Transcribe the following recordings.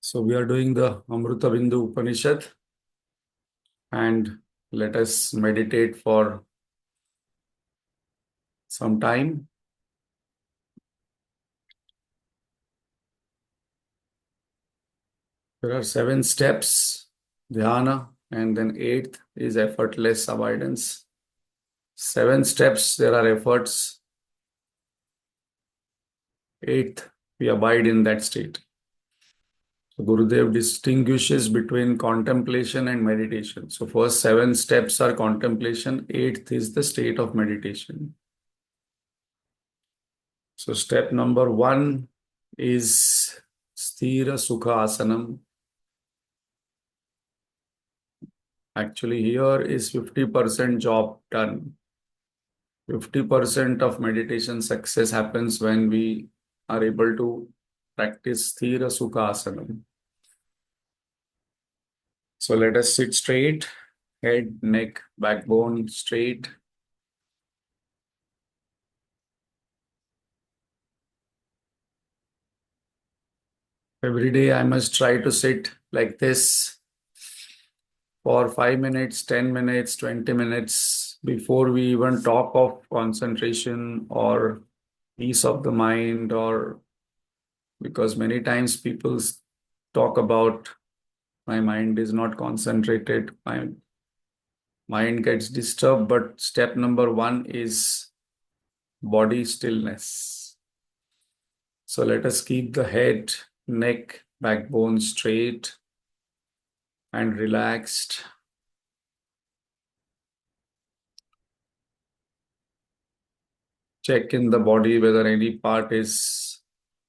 So we are doing the Amritabindu Upanishad, and let us meditate for some time. There are 7 steps, dhyana, and then 8th is effortless avoidance. 7 steps, there are efforts. 8th, we abide in that state. So Gurudev distinguishes between contemplation and meditation. So first 7 steps are contemplation, 8th is the state of meditation. So step number 1 is Sthira Sukha Asanam. Actually, here is 50% job done. 50% of meditation success happens when we are able to practice Sthira Sukha Asanam. So let us sit straight, head, neck, backbone straight. Every day I must try to sit like this for 5 minutes, 10 minutes, 20 minutes before we even talk of concentration or peace of the mind, or because many times people talk about my mind is not concentrated, my mind gets disturbed. But step number 1 is body stillness. So let us keep the head, neck, backbone straight and relaxed. Check in the body whether any part is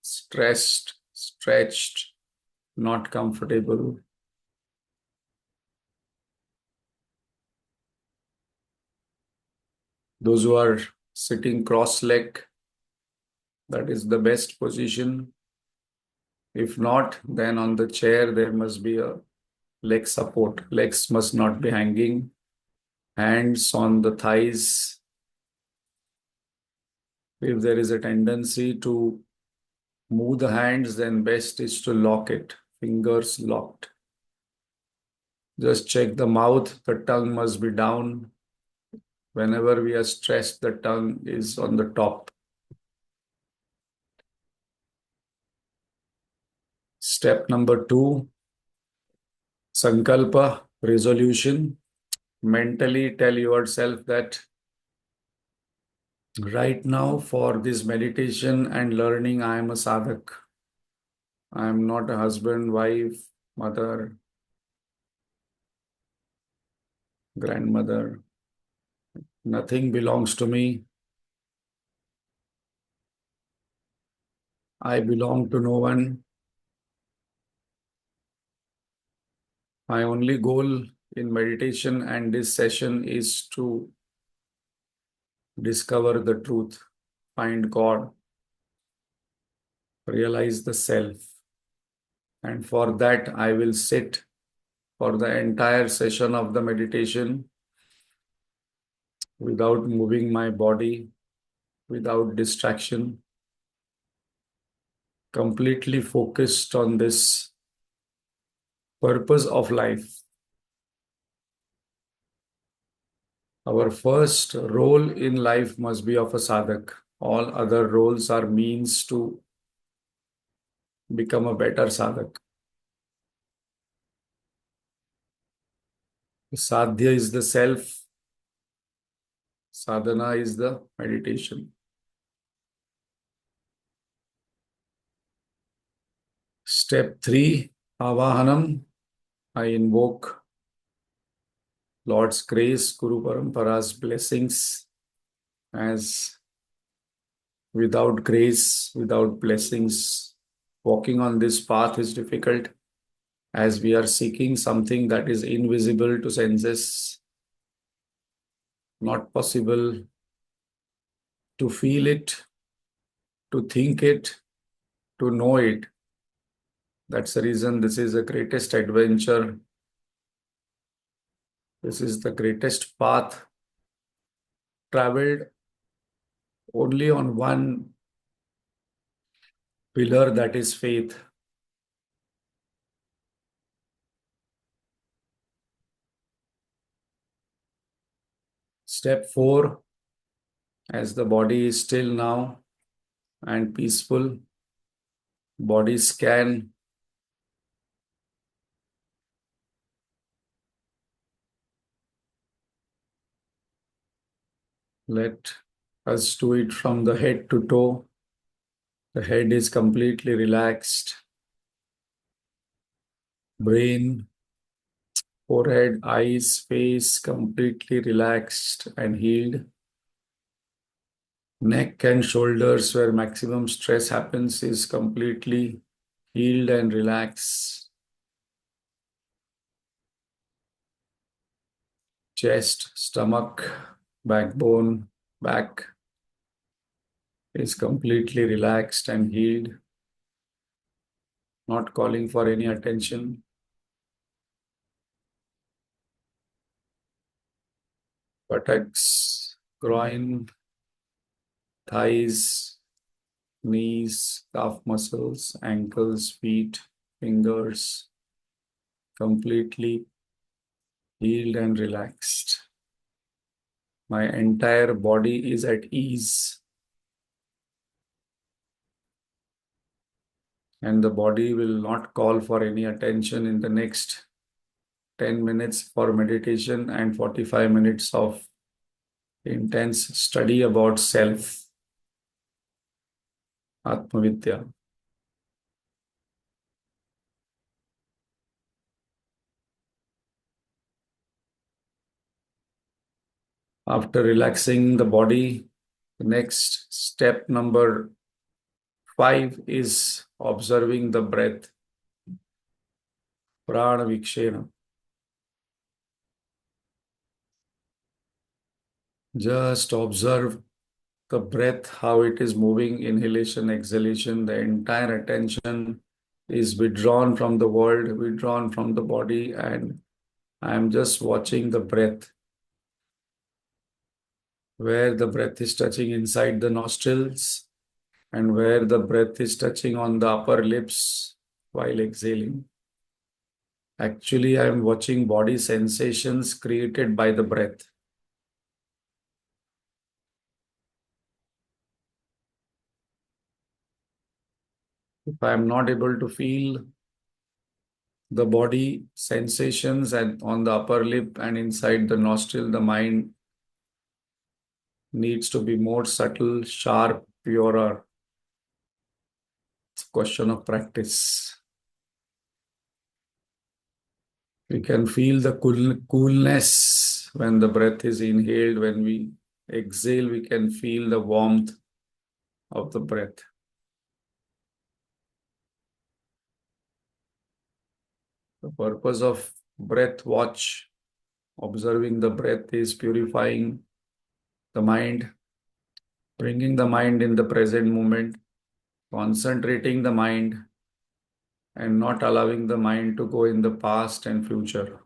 stressed, stretched, not comfortable. Those who are sitting cross-legged, that is the best position. If not, then on the chair there must be a leg support. Legs must not be hanging. Hands on the thighs. If there is a tendency to move the hands, then best is to lock it. Fingers locked. Just check the mouth. The tongue must be down. Whenever we are stressed, the tongue is on the top. Step number 2, Sankalpa, resolution. Mentally tell yourself that right now for this meditation and learning, I am a sadhak. I am not a husband, wife, mother, grandmother. Nothing belongs to me. I belong to no one. My only goal in meditation and this session is to discover the truth, find God, realize the self. And for that, I will sit for the entire session of the meditation without moving my body, without distraction, completely focused on this purpose of life. Our first role in life must be of a sadhak. All other roles are means to become a better sadhak. Sadhya is the self, sadhana is the meditation. Step 3, Avahanam. I invoke Lord's grace, Guru Parampara's blessings, as without grace, without blessings, walking on this path is difficult, as we are seeking something that is invisible to senses, not possible to feel it, to think it, to know it. That's the reason this is the greatest adventure. This is the greatest path traveled only on one pillar, that is faith. Step 4, as the body is still now and peaceful, body scan. Let us do it from the head to toe. The head is completely relaxed. Brain, forehead, eyes, face completely relaxed and healed. Neck and shoulders, where maximum stress happens, is completely healed and relaxed. Chest, stomach, backbone, back is completely relaxed and healed, not calling for any attention. Buttocks, groin, thighs, knees, calf muscles, ankles, feet, fingers, completely healed and relaxed. My entire body is at ease, and the body will not call for any attention in the next 10 minutes for meditation and 45 minutes of intense study about self, Atmavidya. After relaxing the body, the next step number 5 is observing the breath, prana vikshena. Just observe the breath, how it is moving, inhalation, exhalation. The entire attention is withdrawn from the world, withdrawn from the body, and I am just watching the breath, where the breath is touching inside the nostrils and where the breath is touching on the upper lips while exhaling. Actually, I am watching body sensations created by the breath. If I am not able to feel the body sensations and on the upper lip and inside the nostril, the mind needs to be more subtle, sharp, purer. It's a question of practice. We can feel the coolness when the breath is inhaled. When we exhale, we can feel the warmth of the breath. The purpose of breath watch, observing the breath, is purifying the mind, bringing the mind in the present moment, concentrating the mind, and not allowing the mind to go in the past and future.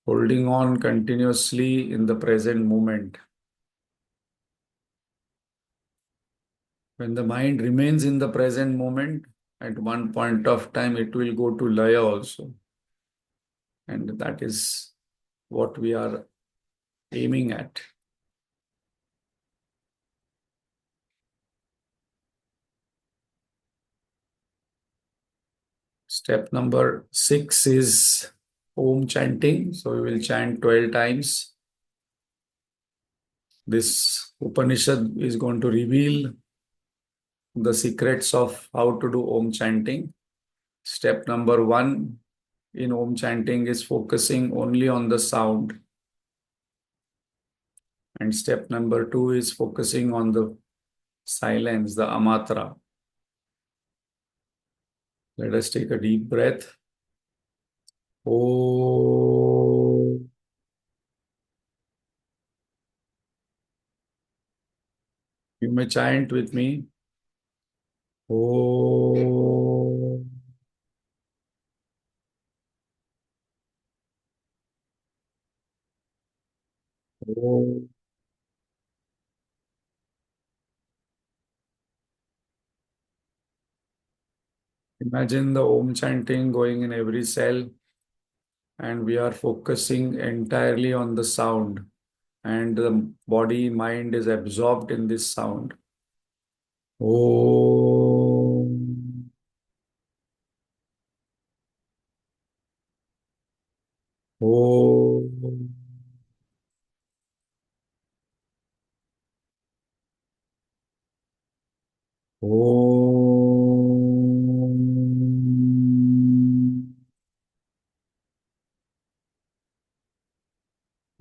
Holding on continuously in the present moment. When the mind remains in the present moment, at one point of time, it will go to Laya also. And that is what we are aiming at. Step number 6 is Om chanting. So we will chant 12 times. This Upanishad is going to reveal the secrets of how to do Om chanting. Step number 1 in Om chanting is focusing only on the sound. And step number 2 is focusing on the silence, the amatra. Let us take a deep breath. Oh. You may chant with me. Oh. Oh. Imagine the Om chanting going in every cell and we are focusing entirely on the sound, and the body mind is absorbed in this sound. Om. Om. Om.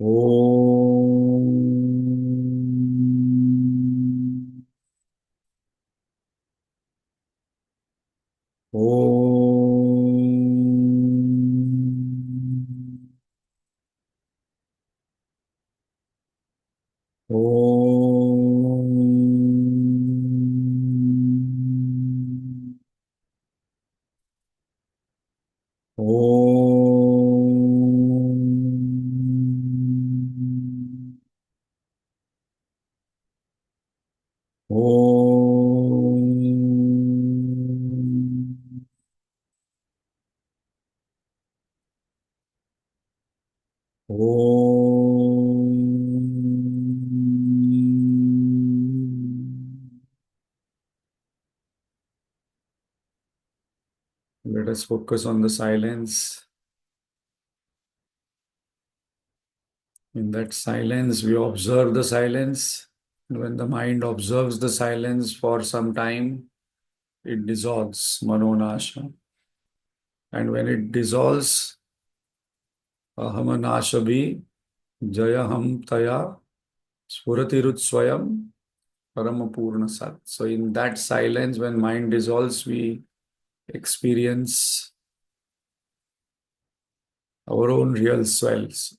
Om. Om. Om. Om. Om. Om. Let us focus on the silence. In that silence, we observe the silence. And when the mind observes the silence for some time, it dissolves, manonasha. And when it dissolves, ahamanashabhi, jayaham taya, spuratirutsvayam, paramapurna sat. So in that silence, when mind dissolves, we experience our own real selves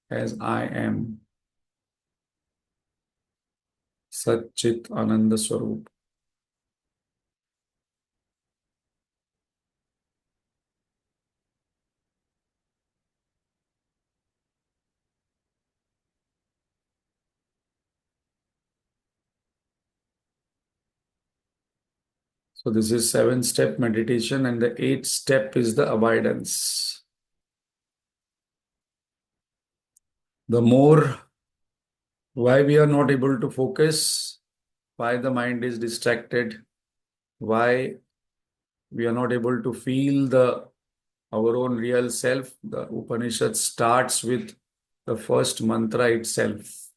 as I am, Sat Chit Ananda Swarup. So this is 7-step meditation, and the 8th step is the avoidance. The more why we are not able to focus, why the mind is distracted, why we are not able to feel our own real self. The Upanishad starts with the first mantra itself.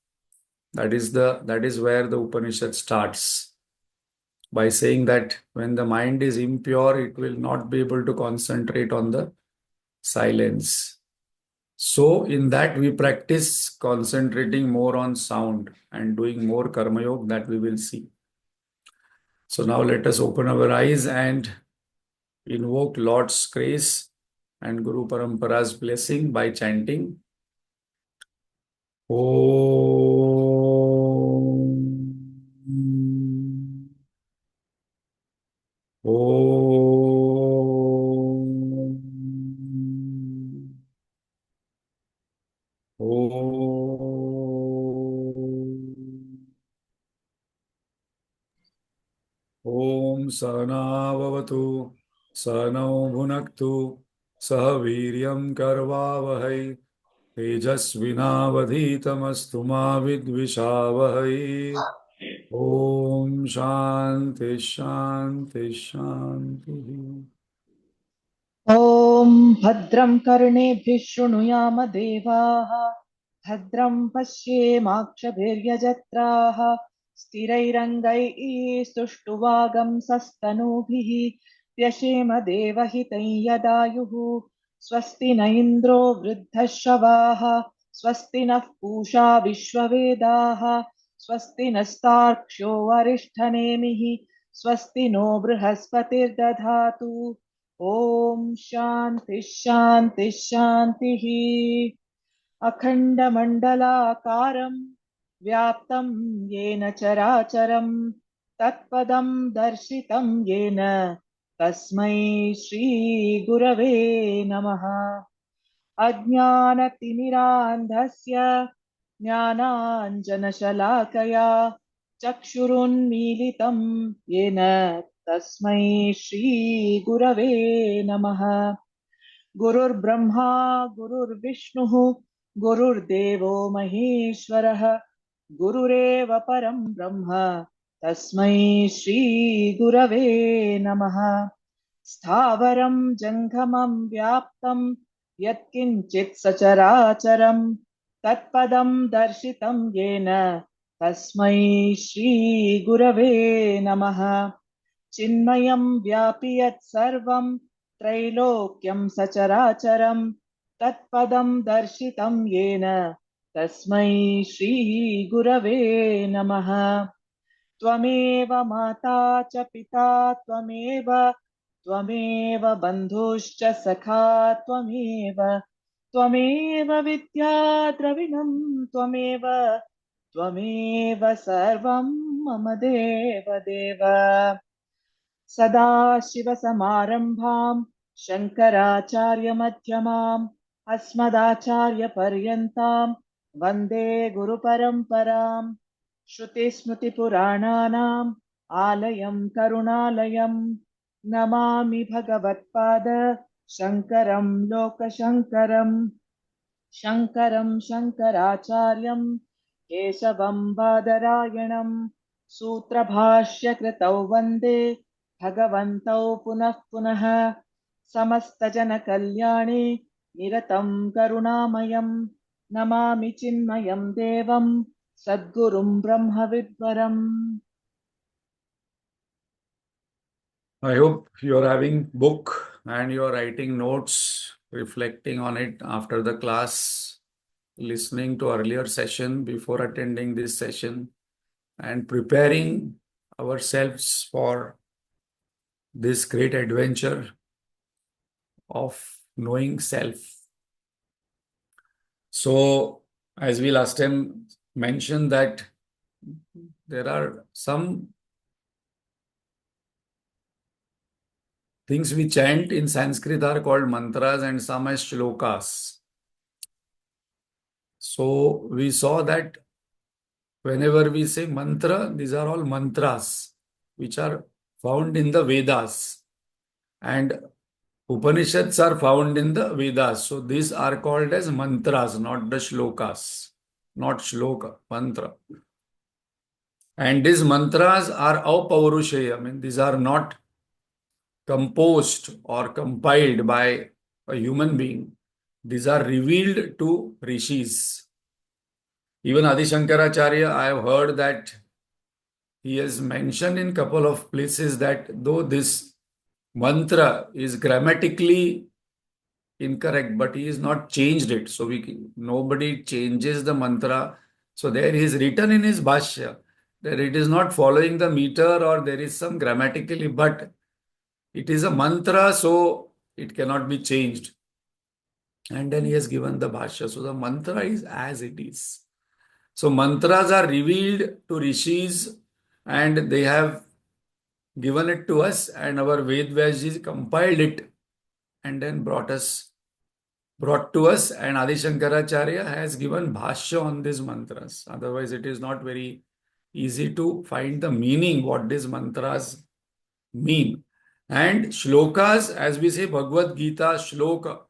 That is where the Upanishad starts, by saying that when the mind is impure, it will not be able to concentrate on the silence. So in that we practice concentrating more on sound and doing more karma yoga, that we will see. So now let us open our eyes and invoke Lord's grace and Guru Parampara's blessing by chanting Om. Om. Om. Om Sahanavavatu Sahanau Bhunaktu Sah Viryam Karvavahai Tejasvinavadhitamastu ma vidvishavahai. Om Shanti Shanti Shanti. ॐ भद्रं कर्णेभिः शृणुयाम देवाः भद्रं पश्येमाक्षभिर्यजत्राः स्थिरैरङ्गैः सुष्ठुवागंसस्तनूभिः व्यशेम देवहितं यदायुः स्वस्ति न इन्द्रो वृद्धश्रवाः स्वस्ति नः पूषा विश्ववेदाः स्वस्ति नस्तार्क्ष्यो वरिष्ठनेमिः स्वस्ति नो बृहस्पतिर्दधातु ॐ शान्ति शान्ति शान्तिः अखण्डमण्डलाकारं व्याप्तं येन चराचरं तत्पदं दर्शितं येन तस्मै श्रीगुरवे नमः। अज्ञानतिमिरान्धस्य ज्ञानाञ्जनशलाकया चक्षुरुन्मीलितं येन तस्मै श्रीगुरवे नमः। गुरुर्ब्रह्मा गुरुर्विष्णुः गुरुर्देवो महेश्वरः गुरुरेव परं ब्रह्म तस्मै श्रीगुरवे नमः। स्थावरं जङ्गमं व्याप्तं यत्किञ्चित् सचराचरं तत्पदं दर्शितं येन तस्मै श्रीगुरवे नमः। चिन्मयं व्यापि यत्सर्वं त्रैलोक्यं सचराचरं तत्पदं दर्शितं येन तस्मै श्रीगुरवे नमः। त्वमेव माता च पिता त्वमेव त्वमेव बन्धुश्च सखा त्वमेव त्वमेव विद्या द्रविणं त्वमेव त्वमेव सर्वं मम देवदेव। सदाशिवसमारम्भां शङ्कराचार्यमध्यमाम् अस्मदाचार्यपर्यन्तां वन्दे गुरुपरम्पराम्। श्रुतिस्मृतिपुराणानाम् आलयं करुणालयं नमामि भगवत्पाद शङ्करं लोकशङ्करम्। शङ्करं शङ्कराचार्यं केशवं बादरायणं सूत्रभाष्यकृतौ वन्दे भगवन्तौ पुनः पुनः। समस्तजनकल्याणे निरतं करुणामयं नमामि चिन्मयं देवं सद्गुरुं ब्रह्मविद्वरम्। I hope you're having book and you're writing notes, reflecting on it after the class, listening to earlier session before attending this session, and preparing ourselves for this great adventure of knowing self. So, as we last time mentioned that there are some things we chant in Sanskrit are called mantras and some as shlokas. So we saw that whenever we say mantra, these are all mantras which are found in the Vedas. And Upanishads are found in the Vedas. So these are called as mantras, not the shlokas. Not shloka, mantra. And these mantras are apaurushaya. I mean, these are not composed or compiled by a human being. These are revealed to rishis. Even Adi Shankaracharya, I have heard that he has mentioned in couple of places that though this mantra is grammatically incorrect, but he has not changed it. So nobody changes the mantra. So there he is written in his bhashya that it is not following the meter or there is some grammatically, but it is a mantra, so it cannot be changed. And then he has given the bhashya. So the mantra is as it is. So mantras are revealed to rishis and they have given it to us, and our Ved Vyasji compiled it and then brought to us, and Adi Shankaracharya has given bhashya on these mantras. Otherwise, it is not very easy to find the meaning what these mantras mean. And shlokas, as we say, Bhagavad Gita shloka.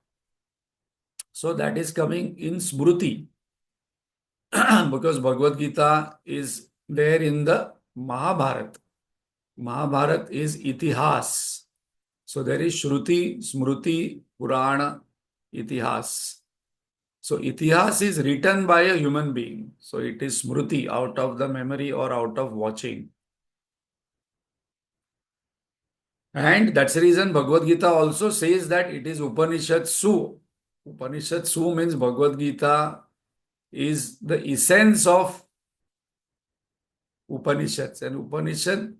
So that is coming in Smruti because Bhagavad Gita is there in the Mahabharata. Mahabharata is Itihas. So there is Shruti, Smruti, Purana, Itihas. So Itihas is written by a human being. So it is Smruti, out of the memory or out of watching. And that's the reason Bhagavad Gita also says that it is Upanishad Su. Upanishad Su means Bhagavad Gita is the essence of Upanishads. And Upanishad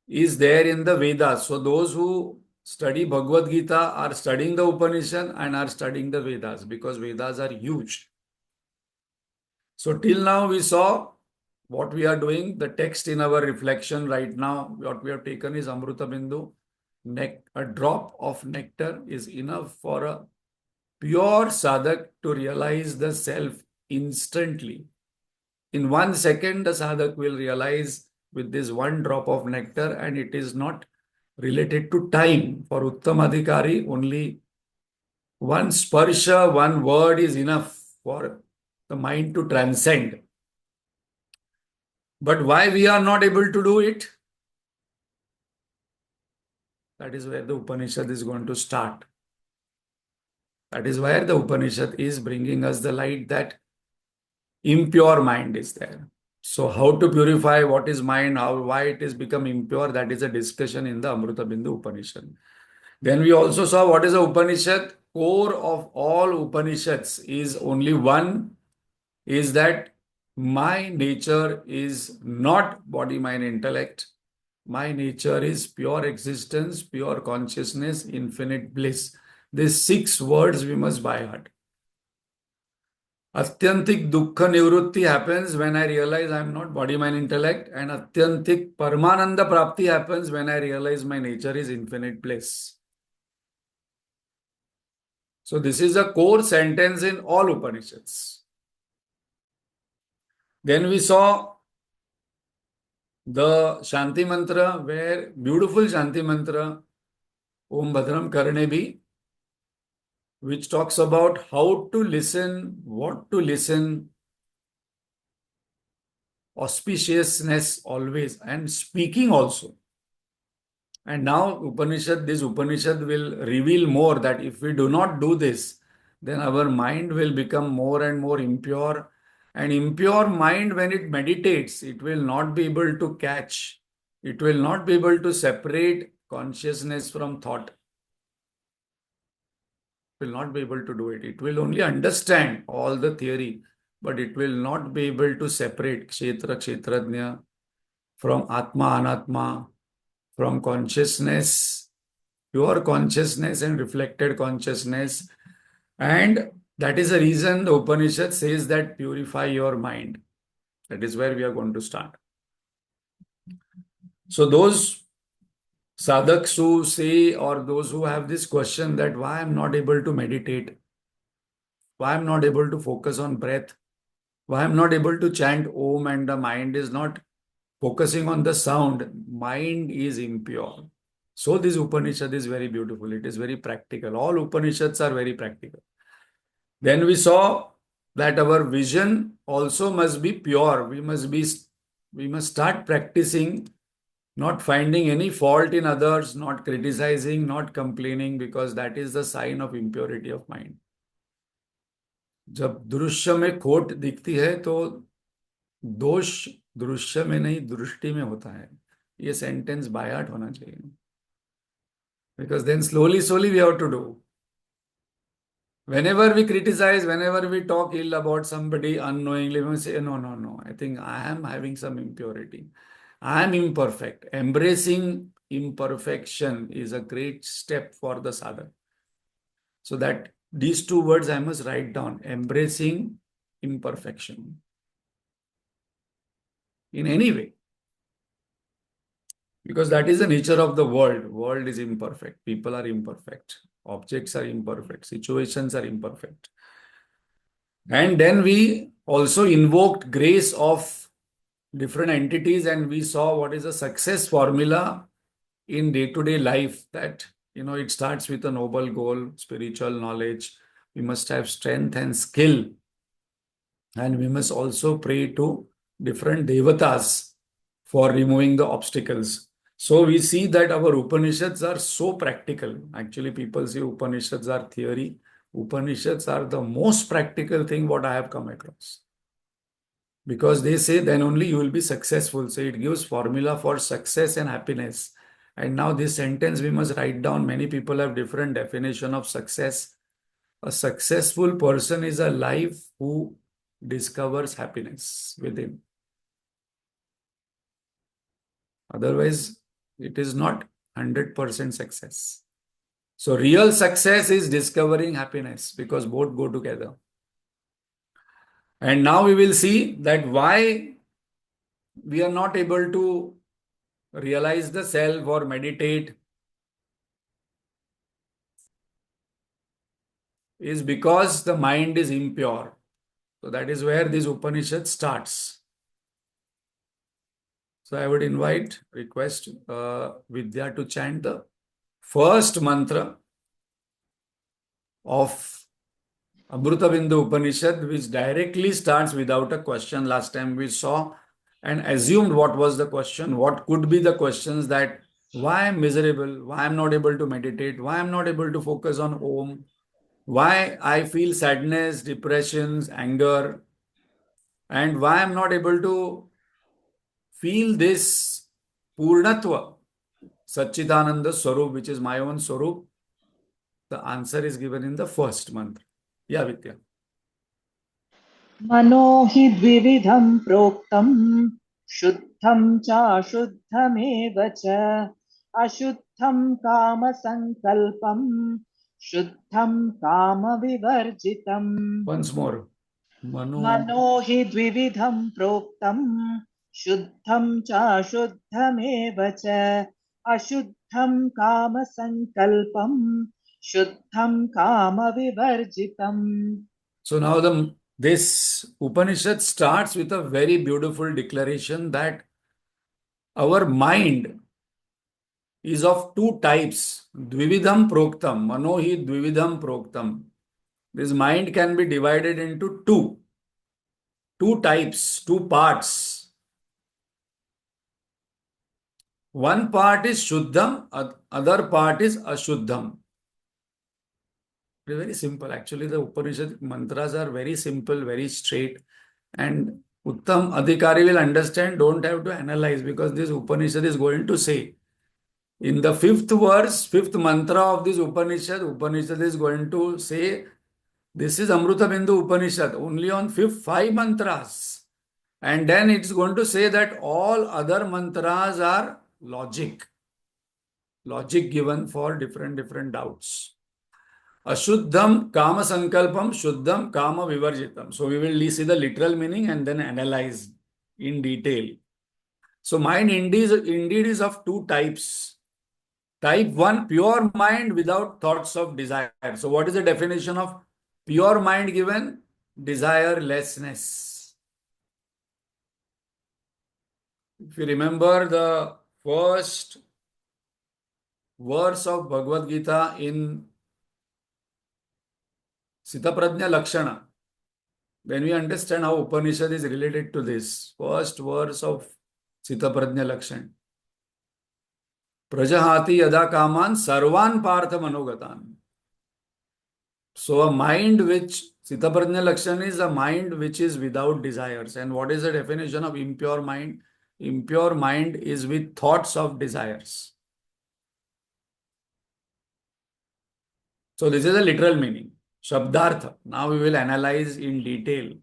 is there in the Vedas. So those who study Bhagavad Gita are studying the Upanishad and are studying the Vedas because Vedas are huge. So till now we saw what we are doing. The text in our reflection right now, what we have taken is Amritabindu. A drop of nectar is enough for a pure sadhak to realize the self instantly. In 1 second, the sadhak will realize with this one drop of nectar, and it is not related to time. For Uttam Adhikari, only One sparsha, one word is enough for the mind to transcend. But why we are not able to do it? That is where the Upanishad is going to start. That is where the Upanishad is bringing us the light that impure mind is there. So how to purify what is mind, why it is become impure, that is a discussion in the Amritabindu Upanishad. Then we also saw what is a Upanishad. Core of all Upanishads is only one, is that my nature is not body, mind, intellect. My nature is pure existence, pure consciousness, infinite bliss. These 6 words we must by heart. Atyantik dukkha nivrutti happens when I realize I am not body, mind, intellect, and Atyantik Paramananda Prapti happens when I realize my nature is infinite bliss. So this is a core sentence in all Upanishads. Then we saw the Shanti Mantra, where beautiful Shanti Mantra, Om Bhadram Karne Bhi, which talks about how to listen, what to listen, auspiciousness always, and speaking also. And now this Upanishad will reveal more that if we do not do this, then our mind will become more and more impure. And impure mind, when it meditates, it will not be able to catch. It will not be able to separate consciousness from thought. It will not be able to do it. It will only understand all the theory, but it will not be able to separate Kshetra, Kshetrajna from Atma, Anatma, from consciousness, pure consciousness and reflected consciousness. And that is the reason the Upanishad says that purify your mind. That is where we are going to start. So those sadhaks who say, or those who have this question that why I'm not able to meditate, why I'm not able to focus on breath, why I'm not able to chant Om and the mind is not focusing on the sound, mind is impure. So this Upanishad is very beautiful. It is very practical. All Upanishads are very practical. Then we saw that our vision also must be pure. We must start practicing not finding any fault in others, not criticizing, not complaining, because that is the sign of impurity of mind. जब दृश्य में खोट दिखती है तो दोष दृश्य में नहीं दृष्टि में होता है. ये सेंटेंस बाय हार्ट होना चाहिए. Because then slowly we have to do. Whenever we criticize, whenever we talk ill about somebody unknowingly, we say, no, no, no, I think I am having some impurity. I am imperfect. Embracing imperfection is a great step for the sadhak. So that these 2 words I must write down. Embracing imperfection. In any way. Because that is the nature of the world. World is imperfect. People are imperfect. Objects are imperfect. Situations are imperfect. And then we also invoked grace of different entities and we saw what is a success formula in day-to-day life that, it starts with a noble goal, spiritual knowledge. We must have strength and skill. And we must also pray to different devatas for removing the obstacles. So we see that our Upanishads are so practical. Actually, people say Upanishads are theory. Upanishads are the most practical thing what I have come across. Because they say then only you will be successful. So it gives formula for success and happiness. And now this sentence we must write down. Many people have different definition of success. A successful person is a life who discovers happiness within. Otherwise, it is not 100% success. So real success is discovering happiness because both go together. And now we will see that why we are not able to realize the self or meditate is because the mind is impure. So that is where this Upanishad starts. So I would request Vidya to chant the first mantra. of Amritabindu Upanishad, which directly starts without a question. Last time we saw and assumed what was the question, what could be the questions, that why I'm miserable, why I'm not able to meditate, why I'm not able to focus on Om, why I feel sadness, depressions, anger, and why I'm not able to feel this Purnatva, Satchitananda Swarup, which is my own Swarup. The answer is given in the first mantra. Yeah, Vidya. मनो हि द्विविधं प्रोक्तम् शुद्धं चाशुद्धमेव च अशुद्धं कामसङ्कल्पम् शुद्धं कामविवर्जितम् Once more. Mano. मनो हि द्विविधं प्रोक्तम् शुद्धं चाशुद्धमेव च अशुद्धं कामसङ्कल्पम् शुद्धं कामविवर्जितम्. So now this Upanishad starts with a very beautiful declaration that our mind is of two types. Dvividham proktam. Mano hi dvividham proktam. This mind can be divided into two types, two parts. One part is Shuddham, other part is Ashuddham. Very simple. Actually, the Upanishad mantras are very simple, very straight. And Uttam Adhikari will understand, don't have to analyze, because this Upanishad is going to say. In the fifth verse, fifth mantra of this Upanishad is going to say, this is Amritabindu Upanishad, only on fifth five mantras. And then it's going to say that all other mantras are logic given for different doubts. Ashuddham kama sankalpam, shuddham kama vivarjitam. So we will see the literal meaning and then analyze in detail. So mind indeed is of two types. Type 1, pure mind without thoughts of desire. So what is the definition of pure mind given? Desirelessness. If you remember the first verse of Bhagavad Gita in Sitaprajna Lakshana, when we understand how Upanishad is related to this, first verse of Sitaprajna Lakshana. Prajahati yada kaman sarvan partha manogatan. So a mind which, Sitaprajna Lakshana is a mind which is without desires. And what is the definition of impure mind? Impure mind is with thoughts of desires. So this is a literal meaning. Shabdartha. Now we will analyze in detail.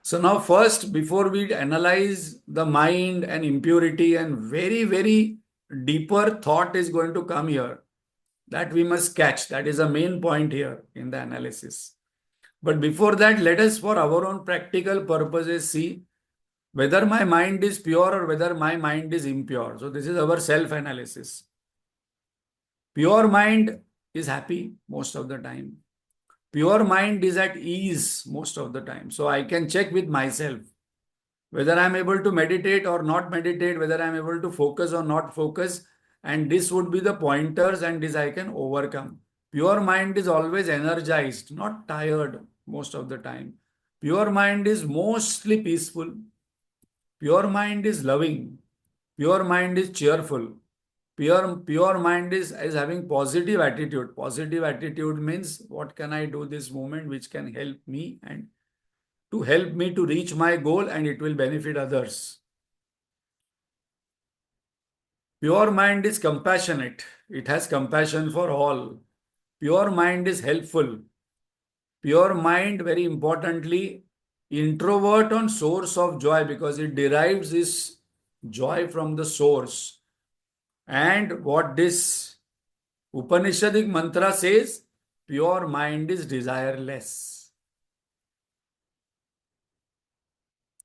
So now first, before we analyze the mind and impurity, and very deeper thought is going to come here, that we must catch. That is the main point here in the analysis. But before that, let us for our own practical purposes see whether my mind is pure or whether my mind is impure. So this is our self-analysis. Pure mind is happy most of the time. Pure mind is at ease most of the time. So I can check with myself whether I am able to meditate or not meditate, whether I am able to focus or not focus. And this would be the pointers, and this I can overcome. Pure mind is always energized, not tired most of the time. Pure mind is mostly peaceful. Pure mind is loving. Pure mind is cheerful. Pure mind is having positive attitude. Positive attitude means what can I do this moment which can help me and to help me to reach my goal, and it will benefit others. Pure mind is compassionate. It has compassion for all. Pure mind is helpful. Pure mind, very importantly, introvert on source of joy, because it derives this joy from the source. And what this Upanishadic mantra says, pure mind is desireless.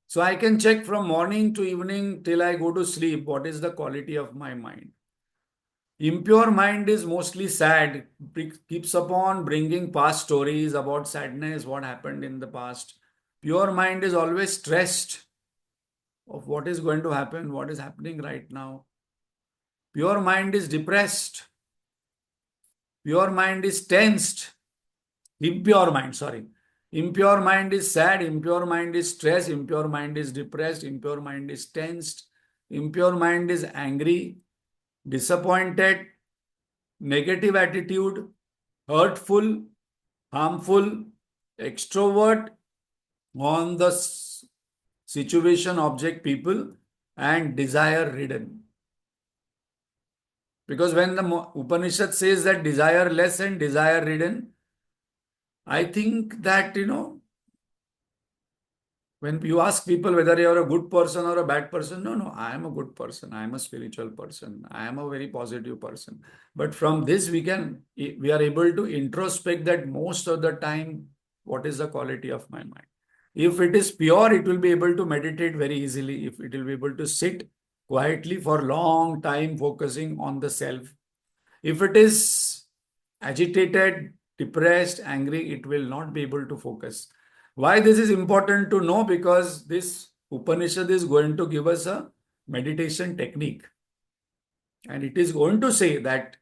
So I can check from morning to evening till I go to sleep what is the quality of my mind. Impure mind is mostly sad, keeps upon bringing past stories about sadness, what happened in the past. Pure mind is always stressed of what is going to happen, what is happening right now. Pure mind is depressed. Pure mind is tensed. Impure mind, sorry. Impure mind is sad, impure mind is stressed, impure mind is depressed, impure mind is tensed, impure mind is angry, disappointed, negative attitude, hurtful, harmful, extrovert on the situation, object, people, and desire ridden. Because when the Upanishad says that desire less and desire ridden, I think that, when you ask people whether you are a good person or a bad person, no, no, I am a good person. I am a spiritual person. I am a very positive person. But from this, we are able to introspect that most of the time, what is the quality of my mind? If it is pure, it will be able to meditate very easily. If it will be able to sit quietly for long time, focusing on the self. If it is agitated, depressed, angry, it will not be able to focus. Why this is important to know? Because this Upanishad is going to give us a meditation technique. And it is going to say that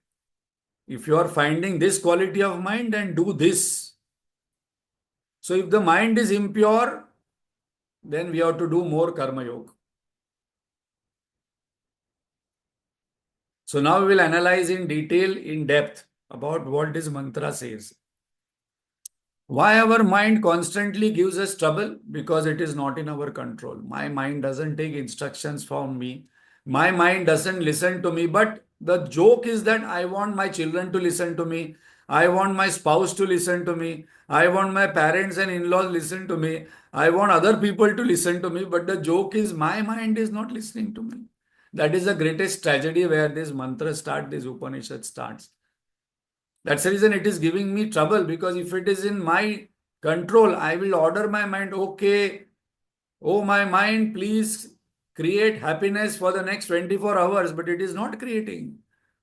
if you are finding this quality of mind, then do this. So if the mind is impure, then we have to do more karma yoga. So now we will analyze in detail, in depth about what this mantra says. Why our mind constantly gives us trouble? Because it is not in our control. My mind doesn't take instructions from me. My mind doesn't listen to me. But the joke is that I want my children to listen to me. I want my spouse to listen to me. I want my parents and in-laws listen to me. I want other people to listen to me. But the joke is my mind is not listening to me. That is the greatest tragedy where this mantra starts, this Upanishad starts. That's the reason it is giving me trouble, because if it is in my control, I will order my mind, okay, oh my mind, please create happiness for the next 24 hours, but it is not creating.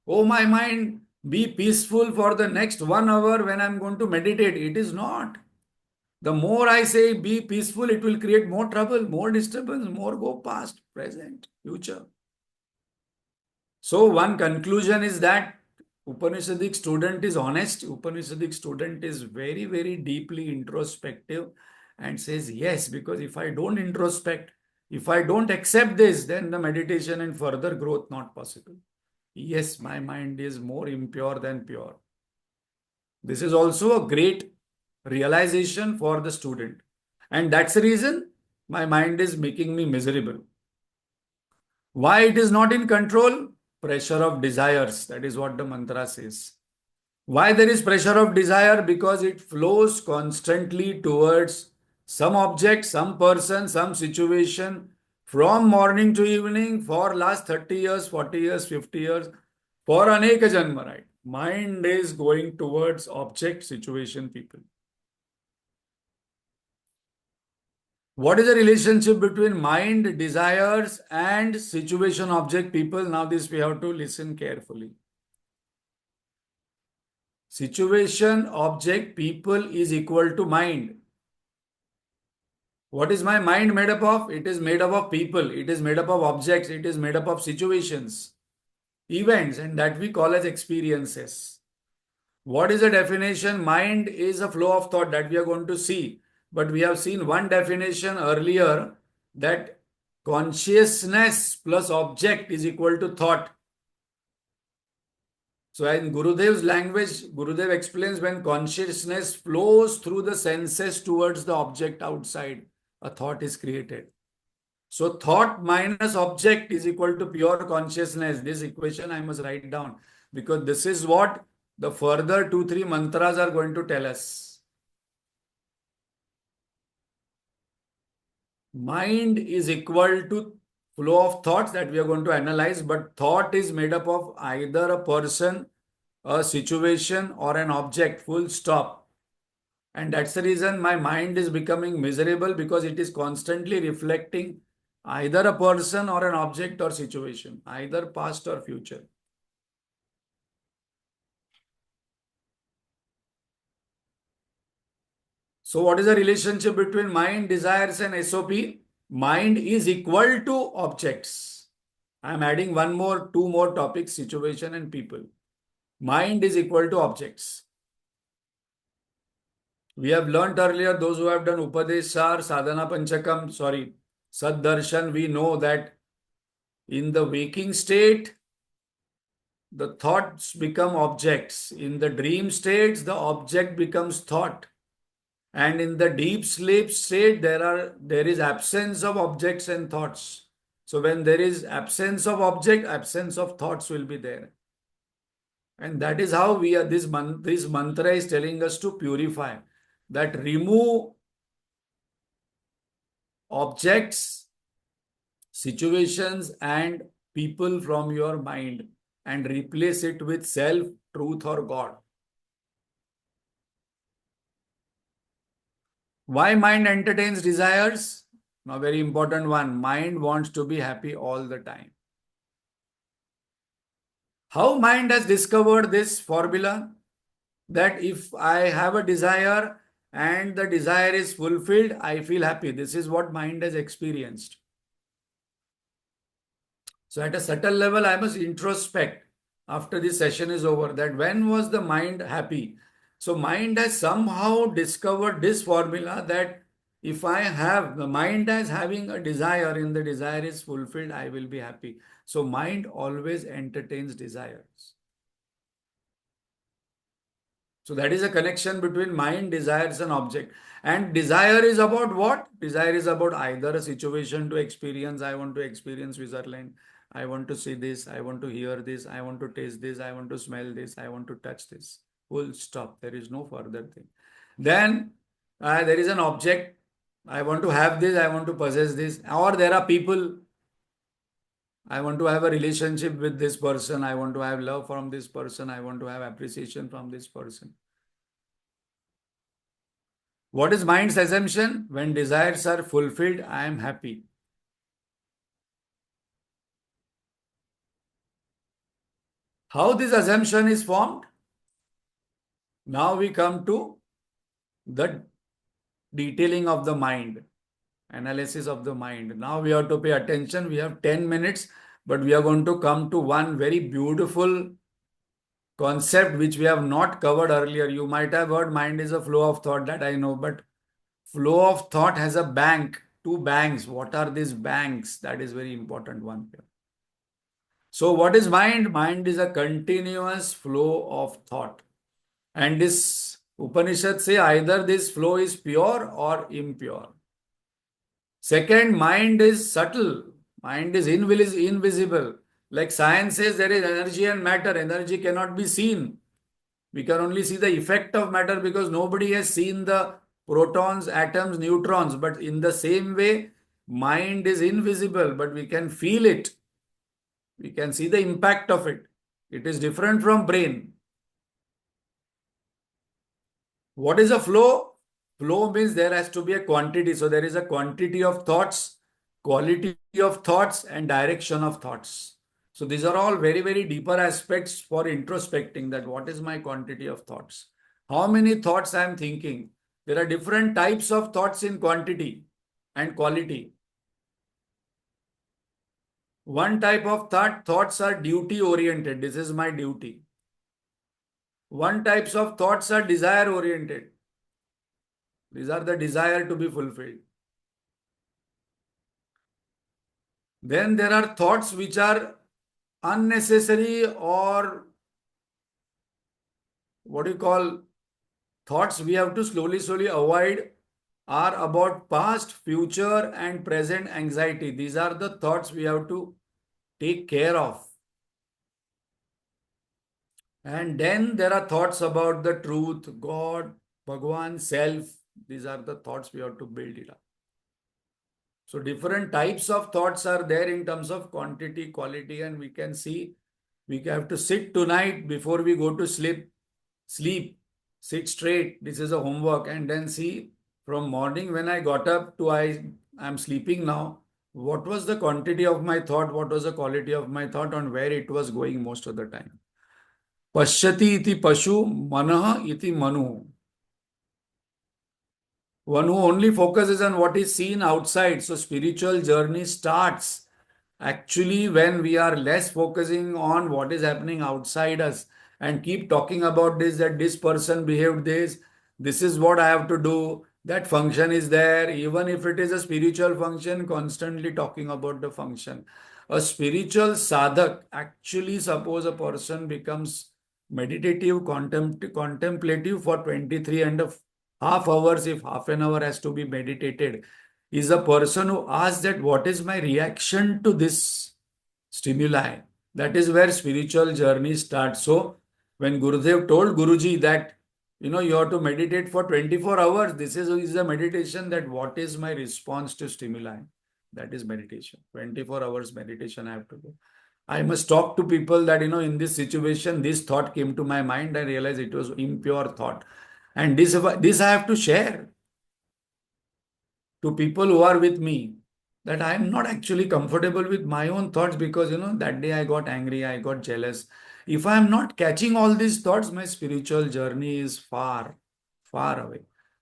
Oh my mind, be peaceful for the next 1 hour when I'm going to meditate. It is not. The more I say be peaceful, it will create more trouble, more disturbance, more go past, present, future. So one conclusion is that Upanishadic student is honest. Upanishadic student is very, very deeply introspective and says, yes, because if I don't introspect, if I don't accept this, then the meditation and further growth not possible. Yes, my mind is more impure than pure. This is also a great realization for the student. And that's the reason my mind is making me miserable. Why it is not in control? Pressure of desires. That is what the mantra says. Why there is pressure of desire? Because it flows constantly towards some object, some person, some situation from morning to evening for last 30 years, 40 years, 50 years, for aneka janma, right? Mind is going towards object, situation, people. What is the relationship between mind, desires, and situation, object, people? Now, this we have to listen carefully. Situation, object, people is equal to mind. What is my mind made up of? It is made up of people. It is made up of objects. It is made up of situations, events, and that we call as experiences. What is the definition? Mind is a flow of thought that we are going to see. But we have seen one definition earlier, that consciousness plus object is equal to thought. So in Gurudev's language, Gurudev explains when consciousness flows through the senses towards the object outside, a thought is created. So thought minus object is equal to pure consciousness. This equation I must write down, because this is what the further 2-3 mantras are going to tell us. Mind is equal to flow of thoughts that we are going to analyze, but thought is made up of either a person, a situation, or an object, full stop. And that's the reason my mind is becoming miserable, because it is constantly reflecting either a person or an object or situation, either past or future. So what is the relationship between mind, desires, and SOP? Mind is equal to objects. I am adding two more topics, situation and people. Mind is equal to objects. We have learnt earlier, those who have done Upadeshar, Sadhana Panchakam, sorry, Saddarshan, we know that in the waking state, the thoughts become objects. In the dream states, the object becomes thought. And in the deep sleep state, there is absence of objects and thoughts. So when there is absence of object, absence of thoughts will be there. And that is how we are, this mantra is telling us to purify. That remove objects, situations, and people from your mind and replace it with self, truth, or God. Why mind entertains desires? Now, very important one. Mind wants to be happy all the time. How mind has discovered this formula? That if I have a desire and the desire is fulfilled, I feel happy. This is what mind has experienced. So at a subtle level, I must introspect after this session is over that when was the mind happy? So mind has somehow discovered this formula that if I have the mind as having a desire and the desire is fulfilled, I will be happy. So mind always entertains desires. So that is a connection between mind, desires, and object. And desire is about what? Desire is about either a situation to experience. I want to experience Switzerland. I want to see this. I want to hear this. I want to taste this. I want to smell this. I want to touch this. Full stop. There is no further thing. Then there is an object. I want to have this. I want to possess this. Or there are people. I want to have a relationship with this person. I want to have love from this person. I want to have appreciation from this person. What is mind's assumption? When desires are fulfilled, I am happy. How this assumption is formed? Now we come to the detailing of the mind, analysis of the mind. Now we have to pay attention. We have 10 minutes, but we are going to come to one very beautiful concept which we have not covered earlier. You might have heard mind is a flow of thought, that I know, but flow of thought has a bank, two banks. What are these banks? That is very important one here. So what is mind? Mind is a continuous flow of thought. And this Upanishad say either this flow is pure or impure. Second, mind is subtle. Mind is invisible. Like science says there is energy and matter. Energy cannot be seen. We can only see the effect of matter because nobody has seen the protons, atoms, neutrons. But in the same way, mind is invisible, but we can feel it. We can see the impact of it. It is different from brain. What is a flow? Flow means there has to be a quantity. So there is a quantity of thoughts, quality of thoughts, and direction of thoughts. So these are all very, very deeper aspects for introspecting that what is my quantity of thoughts? How many thoughts I am thinking? There are different types of thoughts in quantity and quality. One type of thoughts are duty oriented. This is my duty. One types of thoughts are desire oriented. These are the desire to be fulfilled. Then there are thoughts which are unnecessary, or what do you call thoughts we have to slowly avoid, are about past, future, and present anxiety. These are the thoughts we have to take care of. And then there are thoughts about the truth, God, Bhagwan, self. These are the thoughts we have to build it up. So different types of thoughts are there in terms of quantity, quality, and we can see we have to sit tonight before we go to sleep, sit straight. This is a homework, and then see from morning when I got up to I'm sleeping now. What was the quantity of my thought? What was the quality of my thought, and where it was going most of the time? Pashyati iti pashu, manah iti manu. One who only focuses on what is seen outside. So spiritual journey starts actually when we are less focusing on what is happening outside us and keep talking about this, that this person behaved this is what I have to do, that function is there. Even if it is a spiritual function, constantly talking about the function. A spiritual sadhak, actually, suppose a person becomes meditative, contemplative for 23 and a half hours, if half an hour has to be meditated, is a person who asks that what is my reaction to this stimuli. That is where spiritual journey starts. So when Gurudev told Guruji that you have to meditate for 24 hours, this is a meditation, that what is my response to stimuli. That is meditation. 24 hours meditation I have to do. I must talk to people that in this situation this thought came to my mind. I realized it was impure thought, and this I have to share to people who are with me, that I am not actually comfortable with my own thoughts, because that day I got angry, I got jealous. If I am not catching all these thoughts, my spiritual journey is far, far away,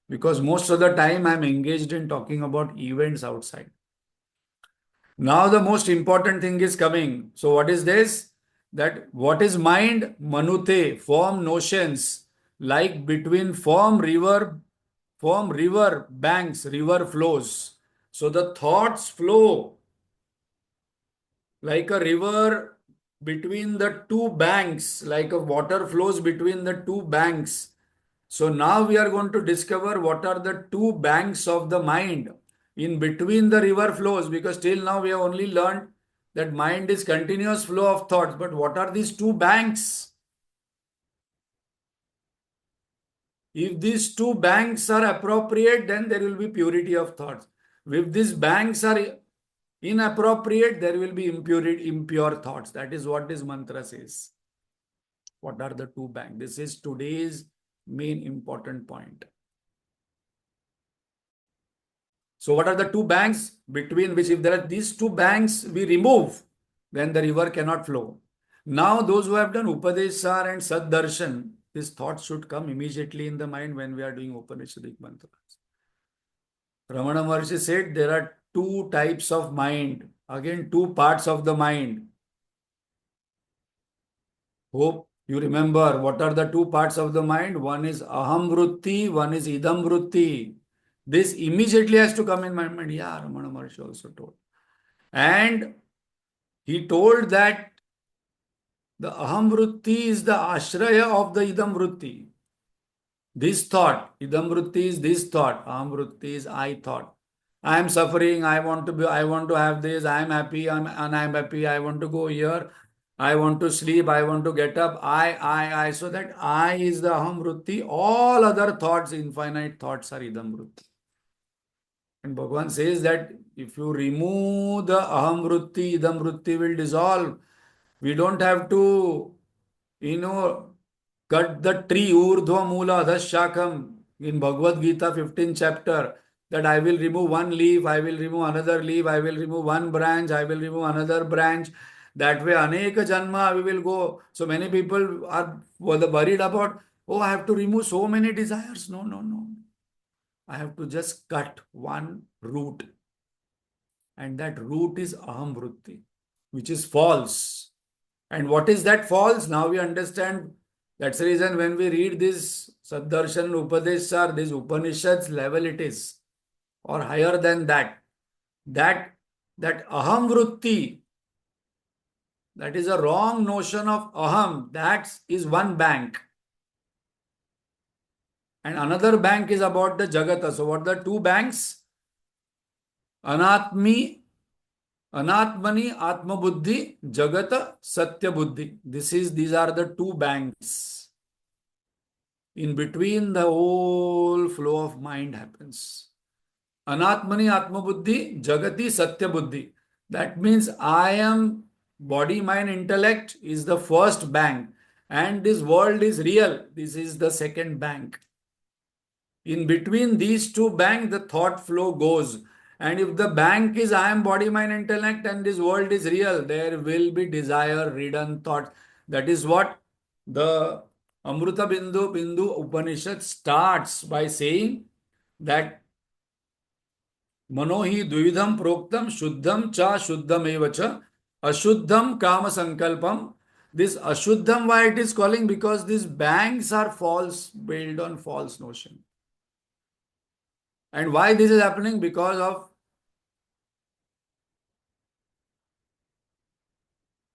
because most of the time I am engaged in talking about events outside. Now the most important thing is coming. So what is this? That what is mind? Manute, form notions, like between form river banks, river flows. So the thoughts flow like a river between the two banks, like a water flows between the two banks. So now we are going to discover what are the two banks of the mind in between the river flows, because till now we have only learned that mind is continuous flow of thoughts. But what are these two banks? If these two banks are appropriate, then there will be purity of thoughts. If these banks are inappropriate, there will be impure thoughts. That is what this mantra says. What are the two banks? This is today's main important point. So what are the two banks between which, if there are these two banks we remove, then the river cannot flow. Now those who have done Upadesar and Saddarshan, these thoughts should come immediately in the mind when we are doing Upanishadic mantras. Ramana Maharshi said there are two types of mind. Again, two parts of the mind. Hope you remember what are the two parts of the mind. One is aham vritti, one is idam vritti. This immediately has to come in my mind. Yeah, Ramana Maharshi also told. And he told that the aham vritti is the ashraya of the idam vritti. This thought, idam vritti is this thought, aham vritti is I thought. I am suffering, I want to have this, I am happy, and I am happy, I want to go here, I want to sleep, I want to get up, I. So that I is the aham vritti. All other thoughts, infinite thoughts, are idam vritti. And Bhagavan says that if you remove the aham vritti, idam vritti will dissolve. We don't have to, you know, cut the tree, urdhva mula adhashakam, in Bhagavad Gita 15th chapter, that I will remove one leaf, I will remove another leaf, I will remove one branch, I will remove another branch. That way, aneka janma we will go. So many people are worried about, oh, I have to remove so many desires. No, no, no. I have to just cut one root. And that root is aham vritti, which is false. And what is that false? Now we understand. That's the reason when we read this Saddarshan Upadeshar, this Upanishads level it is, or higher than that. That aham vritti, that is a wrong notion of aham. That is one bank. And another bank is about the Jagata. So what are the two banks? Anatmi, Anatmani, Atma Buddhi, Jagata, Satya Buddhi. These are the two banks. In between, the whole flow of mind happens. Anatmani, Atma Buddhi, Jagati, Satya Buddhi. That means I am body, mind, intellect is the first bank, and this world is real. This is the second bank. In between these two banks, the thought flow goes. And if the bank is I am body, mind, intellect, and this world is real, there will be desire ridden thoughts. That is what the Amritabindu Upanishad starts by saying, that Manohi Dvidham Proktam Shuddham Cha Shuddham Evacha Ashuddham Kama Sankalpam This Ashuddham, why it is calling? Because these banks are false, built on false notion. And why this is happening? Because of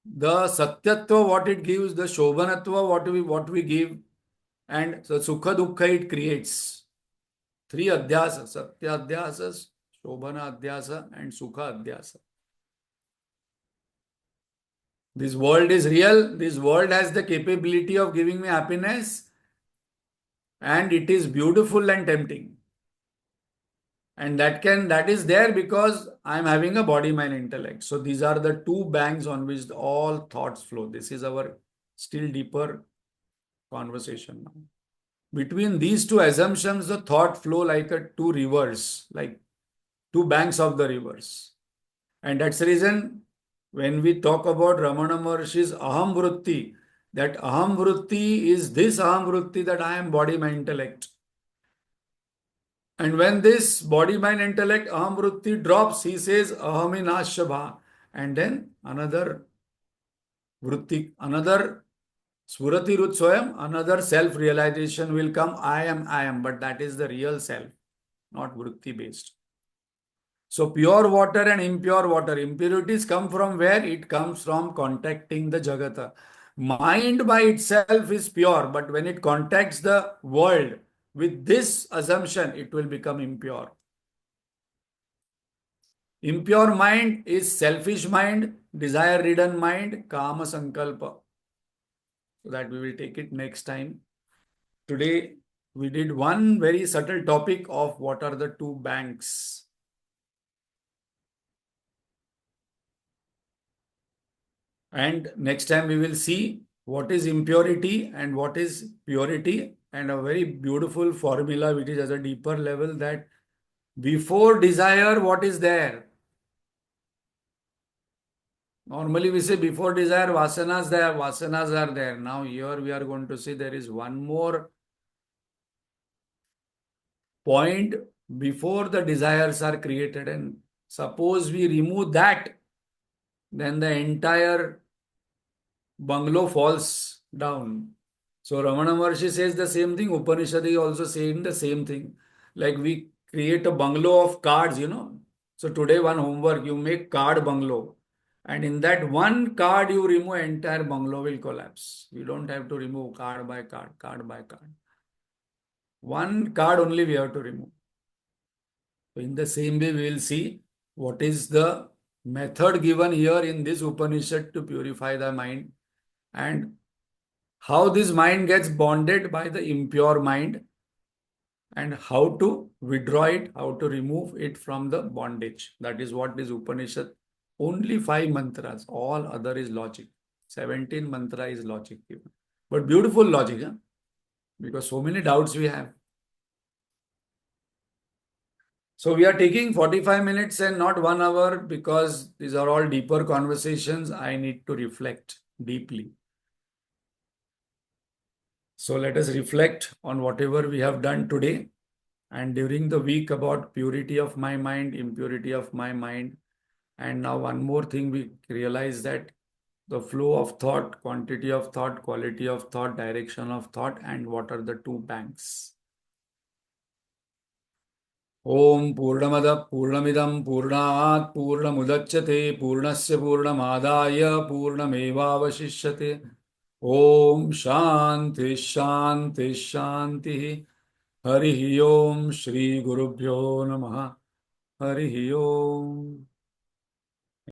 the Satyatva, what it gives, the Shobhanatva, what we give, and so Sukha Dukkha it creates. Three adhyasa, Satya adhyasas, Shobhana adhyasa, and Sukha adhyasa. This world is real. This world has the capability of giving me happiness, and it is beautiful and tempting. And that is there because I'm having a body, mind, intellect. So these are the two banks on which all thoughts flow. This is our still deeper conversation now. Between these two assumptions, the thought flow like two rivers, like two banks of the rivers. And that's the reason when we talk about Ramana Maharshi's Aham Vritti, that Aham Vritti is this Aham Vritti that I am body, mind, intellect. And when this body, mind, intellect, Aham Vritti drops, he says Ahami Nashabha. And then another Vritti, another Surati Rut Swayam, another self-realization will come. I am. But that is the real self, not Vritti based. So pure water and impure water. Impurities come from where? It comes from contacting the Jagata. Mind by itself is pure, but when it contacts the world with this assumption, it will become impure. Impure mind is selfish mind, desire-ridden mind, kama sankalpa. So that we will take it next time. Today, we did one very subtle topic of what are the two banks. And next time we will see what is impurity and what is purity, and a very beautiful formula which is at a deeper level, that before desire, what is there? Normally we say before desire, vasanas are there. Now here we are going to see there is one more point before the desires are created, and suppose we remove that, then the entire bungalow falls down. So Ramana Maharshi says the same thing. Upanishad is also saying the same thing. Like we create a bungalow of cards. So today one homework, you make card bungalow. And in that one card you remove, entire bungalow will collapse. You don't have to remove card by card, card by card. One card only we have to remove. So in the same way, we will see what is the method given here in this Upanishad to purify the mind, and how this mind gets bonded by the impure mind, and how to withdraw it, how to remove it from the bondage. That is what is Upanishad. Only 5 mantras, all other is logic. 17 mantra is logic given. But beautiful logic, huh? Because so many doubts we have. So we are taking 45 minutes and not 1 hour because these are all deeper conversations. I need to reflect deeply. So let us reflect on whatever we have done today and during the week about purity of my mind, impurity of my mind. And now one more thing, we realize that the flow of thought, quantity of thought, quality of thought, direction of thought, and what are the two banks. Om Purnamada Purnamidam Purnat Purnamudachyate Purnasya Purnamadaya Purnamevavashishyate. Om Shanti Shanti Shanti. Harihi Om Shri Gurubhyo Namaha. Harihi Om.